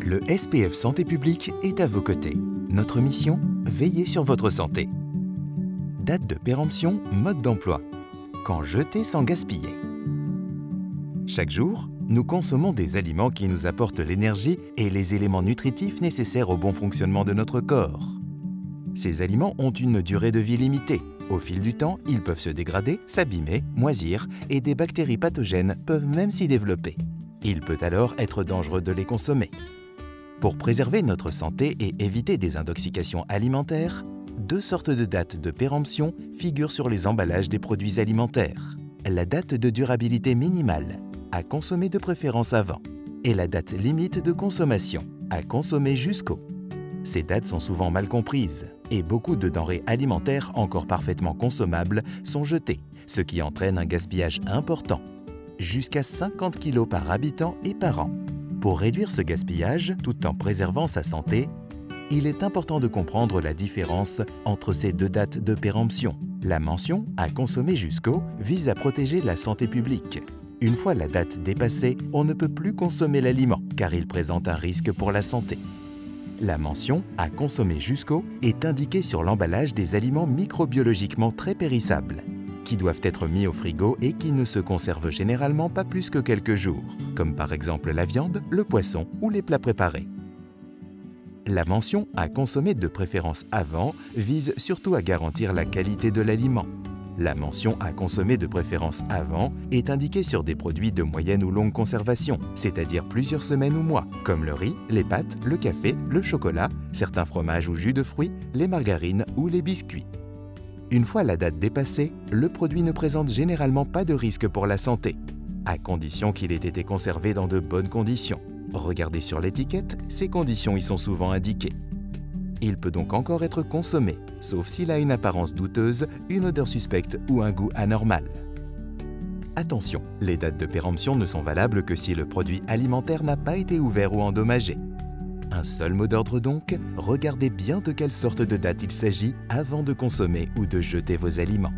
Le SPF Santé Publique est à vos côtés. Notre mission, veiller sur votre santé. Date de péremption, mode d'emploi. Quand jeter sans gaspiller. Chaque jour, nous consommons des aliments qui nous apportent l'énergie et les éléments nutritifs nécessaires au bon fonctionnement de notre corps. Ces aliments ont une durée de vie limitée. Au fil du temps, ils peuvent se dégrader, s'abîmer, moisir et des bactéries pathogènes peuvent même s'y développer. Il peut alors être dangereux de les consommer. Pour préserver notre santé et éviter des intoxications alimentaires, deux sortes de dates de péremption figurent sur les emballages des produits alimentaires. La date de durabilité minimale, à consommer de préférence avant, et la date limite de consommation, à consommer jusqu'au. Ces dates sont souvent mal comprises et beaucoup de denrées alimentaires encore parfaitement consommables sont jetées, ce qui entraîne un gaspillage important, jusqu'à 50 kg par habitant et par an. Pour réduire ce gaspillage tout en préservant sa santé, il est important de comprendre la différence entre ces deux dates de péremption. La mention « à consommer jusqu'au » vise à protéger la santé publique. Une fois la date dépassée, on ne peut plus consommer l'aliment car il présente un risque pour la santé. La mention « à consommer jusqu'au » est indiquée sur l'emballage des aliments microbiologiquement très périssables, qui doivent être mis au frigo et qui ne se conservent généralement pas plus que quelques jours, comme par exemple la viande, le poisson ou les plats préparés. La mention « à consommer de préférence avant » vise surtout à garantir la qualité de l'aliment. La mention « à consommer de préférence avant » est indiquée sur des produits de moyenne ou longue conservation, c'est-à-dire plusieurs semaines ou mois, comme le riz, les pâtes, le café, le chocolat, certains fromages ou jus de fruits, les margarines ou les biscuits. Une fois la date dépassée, le produit ne présente généralement pas de risque pour la santé, à condition qu'il ait été conservé dans de bonnes conditions. Regardez sur l'étiquette, ces conditions y sont souvent indiquées. Il peut donc encore être consommé, sauf s'il a une apparence douteuse, une odeur suspecte ou un goût anormal. Attention, les dates de péremption ne sont valables que si le produit alimentaire n'a pas été ouvert ou endommagé. Un seul mot d'ordre donc, regardez bien de quelle sorte de date il s'agit avant de consommer ou de jeter vos aliments.